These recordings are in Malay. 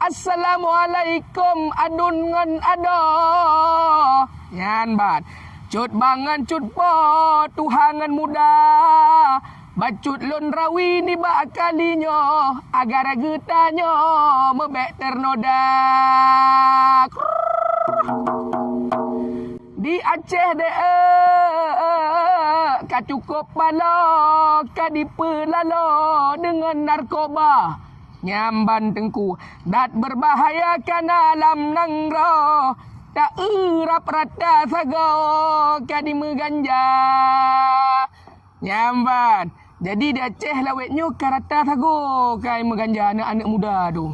Assalamualaikum adun ngan ada. Yan bat. Cut bangan cut po tuhangan muda. Bacut lon rawi ni bak kalinyo agar getanyo mebek ternoda. Di Aceh de ka cukup palo ka dipelalo dengan narkoba. Nyamban tengku dat berbahaya kan alam nangro. Tak urap rata sago ka di meganja. Nyamban. Jadi di Aceh lawetnya ka rata sago kai meganja anak-anak muda tu.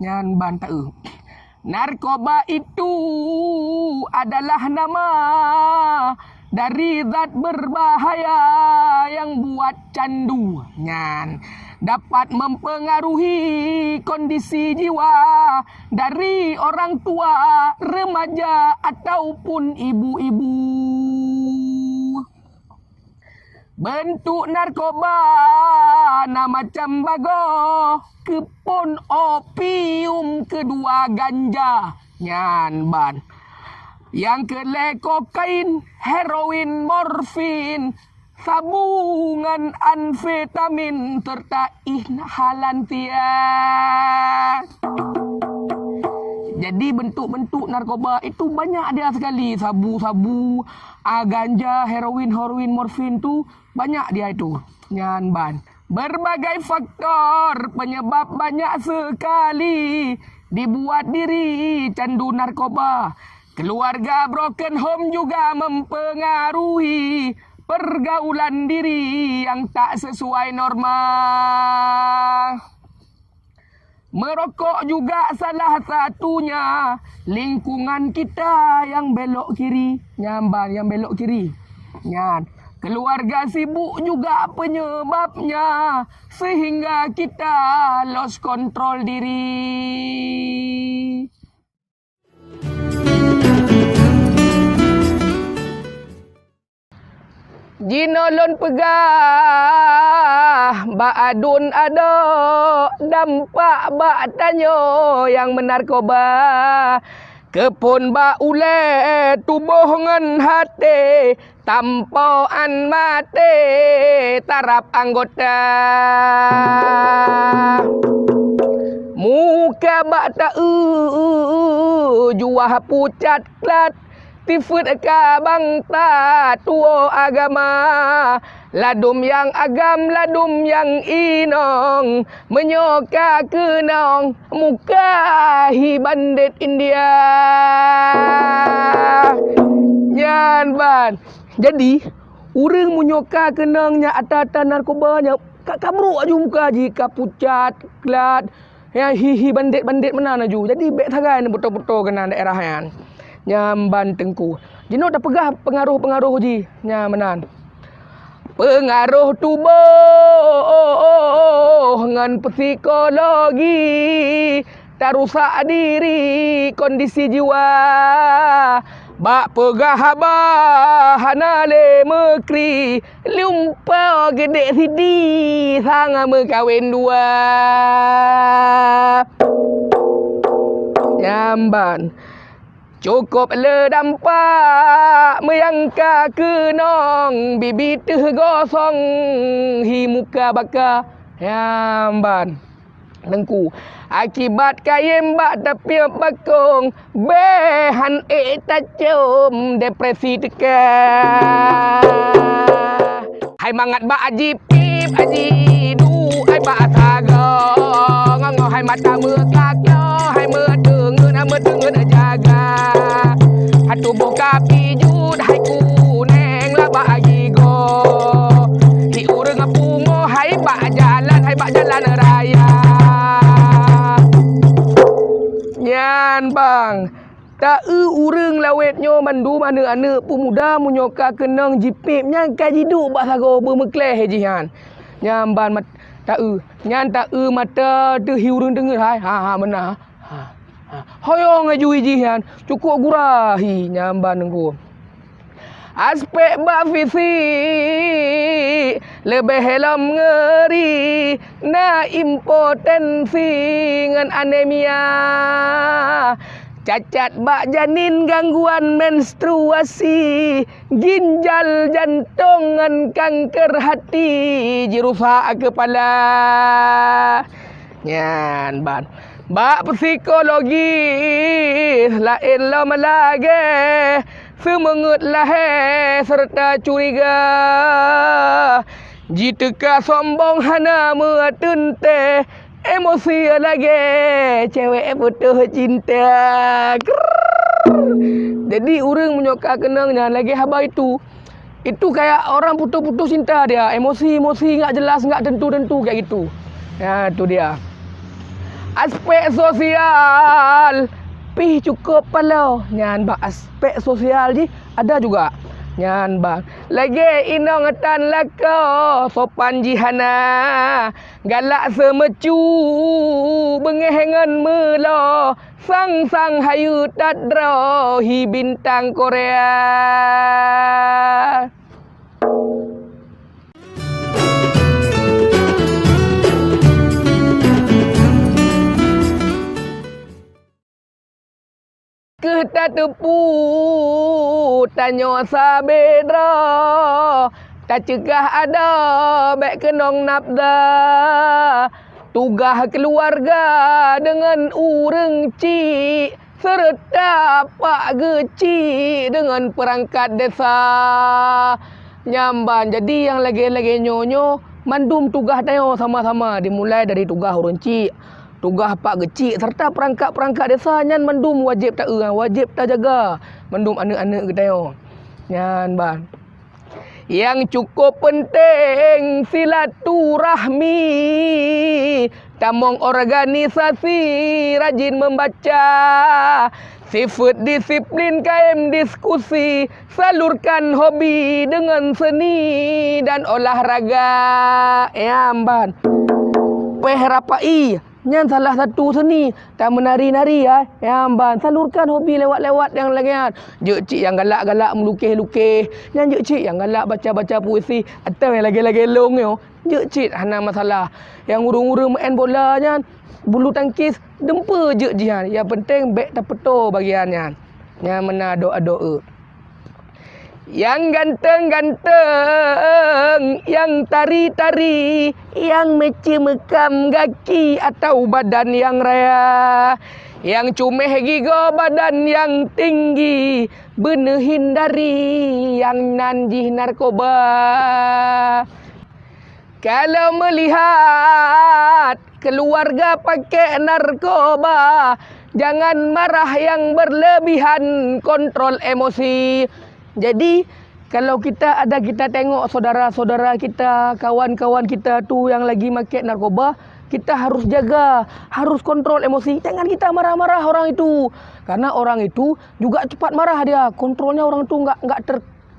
Nyamban tak narkoba itu adalah nama dari zat berbahaya yang buat candu. Nyan dapat mempengaruhi kondisi jiwa dari orang tua, remaja ataupun ibu-ibu. Bentuk narkoba na macam bago, kepon opium, kedua ganja. Nyan ban. Yang kele kokain, heroin, morfin, sabungan amfetamin serta inhalan tias. Jadi bentuk-bentuk narkoba itu banyak dia sekali. Sabu-sabu, ganja, heroin, morfin tu banyak dia itu. Nyan ban. Berbagai faktor penyebab banyak sekali dibuat diri candu narkoba. Keluarga broken home juga mempengaruhi pergaulan diri yang tak sesuai norma. Merokok juga salah satunya. Lingkungan kita yang belok kiri. Nyamban yang belok kiri. Nyan. Keluarga sibuk juga penyebabnya. Sehingga kita lost control diri. Jinolon pegah, bak adun ada, dampak bak tanyo yang menarkoba. Kepun bak ule, tubuh ngan hati, tampoan mati, tarap anggota. Muka bak tak juah pucat klat. Tifut ka bangta tuo agama. Ladum yang agam, ladum yang inong. Menyoka kenong, mukahi bandit India. Nyan ban. Jadi, urang menyoka kenongnya atata narkobanya. Kak kabruk aju muka jika pucat, klat. Yang hihi bandit-bandit mana aju. Jadi, bek tagai betul-betul kena daerah yang. Nyamban tengku. Jino dah pegah pengaruh-pengaruh ji. Nyamanan. Pengaruh tubuh ngan psikologi. Tak rusak diri kondisi jiwa. Bak pegah bahana le mekri. Lumpa gede sidi sang mekawin dua. Nyamban. Cukup le dampak meyangka kenong bibit gosong hi muka baka yamban lengku akibat kayem bak tapi bakong behan tacum depresi teka. Hai mangat bak aji pip aji du ai bak saga ngong hai mata mekak hai mendengar jaga. Tubuh kapi jud hai kuneng lah bagi go. Hi urang pungo hai bak jalan raya. Nyan bang. Tak urang lawetnyo mandu mana anak pemuda munyoka kenang jipipnya kajidu bak sago bermekleh jihan. Nyan ban tak nyan tak mata tu hi urang dengar hai. Ha benar. Hoyong ngajui jihan cukup gurahi nyamban engku. Aspek bab fisik lebih helm ngeri, na impotensi ngan anemia. Cacat bak janin, gangguan menstruasi, ginjal, jantung ngan kanker hati, jirusak kepala. Nyan ban. Bak psikologi lain lama lagi, semangat lahir serta curiga. Jika sombong hana metente, emosi lagi cewek butuh cinta. Jadi orang menyokak kenangnya lagi haba itu kayak orang putus-putus cinta dia, emosi enggak jelas, enggak tentu-tentu kayak gitu. Ya itu dia. Aspek sosial pih cukup palau. Nyan bang aspek sosial ji ada juga. Nyan bang lagi inong tan lako sopan jihana, galak semecu bengehengan melo, sang hayu tadro hi bintang Korea. Kita tepu tanyo sabedra, tak cegah ada baik kenong nafda. Tugas keluarga dengan urang cik, serta pak gecik dengan perangkat desa. Nyamban jadi yang lagi-lagi nyonyo mandum tugas tayo sama-sama, dimulai dari tugas urang cik, tugas pak gecik serta perangkat-perangkat desa. Nyan mendum wajib tak wajib tak jaga mendum anak-anak kita yo. Nyan ban. Yang cukup penting silaturahmi, tamong organisasi rajin membaca, sifat disiplin kaim diskusi, salurkan hobi dengan seni dan olahraga. Ban. Peh rapai nyan salah satu seni, tak menari-nari ya. Ban salurkan hobi lewat-lewat yang lagian. Je cik yang galak-galak melukis-lukis, nyan je cik yang galak baca-baca puisi, atau yang lagi-lagi long yo. Je cik hana masalah. Yang urung-urung main bola nyan, bulu tangkis dempa je jian. Yang penting baik tapeto bagiannya. Nyan mena doa-doa. Yang ganteng-ganteng, yang tari-tari, yang mecam kaki atau badan yang raya, yang cumeh gigo badan yang tinggi, bener hindari yang nanjih narkoba. Kalau melihat keluarga pakai narkoba, jangan marah yang berlebihan, kontrol emosi. Jadi kalau kita tengok saudara-saudara kita, kawan-kawan kita tu yang lagi pakai narkoba, kita harus jaga, harus kontrol emosi. Jangan kita marah-marah orang itu, karena orang itu juga cepat marah dia. Kontrolnya orang tu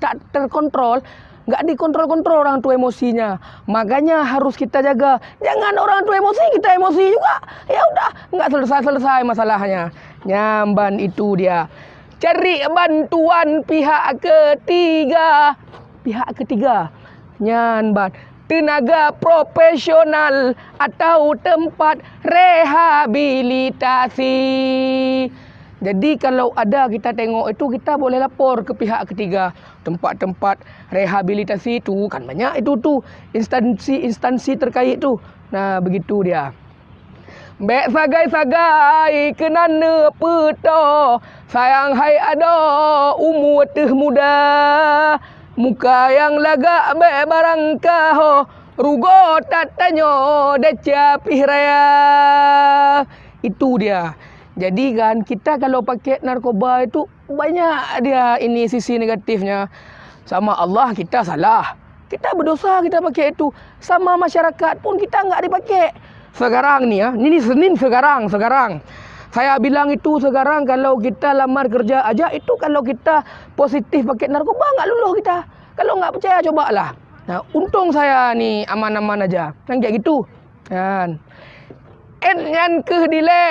tak terkontrol, enggak dikontrol-kontrol orang tu emosinya. Makanya harus kita jaga. Jangan orang tu emosi, kita emosi juga. Ya udah, enggak selesai masalahnya. Nyamban itu dia. Cari bantuan pihak ketiga. Nyan ban. Tenaga profesional atau tempat rehabilitasi. Jadi kalau ada kita tengok itu, kita boleh lapor ke pihak ketiga. Tempat-tempat rehabilitasi itu kan banyak itu tu, instansi terkait tu. Nah, begitu dia. Bek sagai-sagai kenana peto, sayang hai ada umur teh muda, muka yang lagak bek barang kaho, rugo tak tanyo deca pihraya. Itu dia. Jadi kan kita kalau pakai narkoba itu banyak dia ini sisi negatifnya. Sama Allah kita salah, kita berdosa kita pakai itu. Sama masyarakat pun kita enggak dipakai. Sekarang ni ya, ini Senin sekarang. Saya bilang itu sekarang kalau kita lamar kerja aja itu kalau kita positif pakai narkoba enggak lulus kita. Kalau enggak percaya cobalah. Nah, untung saya ni aman-aman aja. Kan kayak gitu. Kan. Yang kedile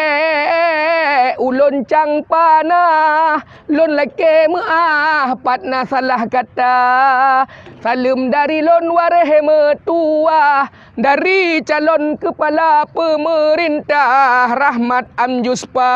ulun cang panah, lon leke meah patna salah kata. Salam dari lon warehe metua, dari calon kepala pemerintah Rahmat Amjuspa.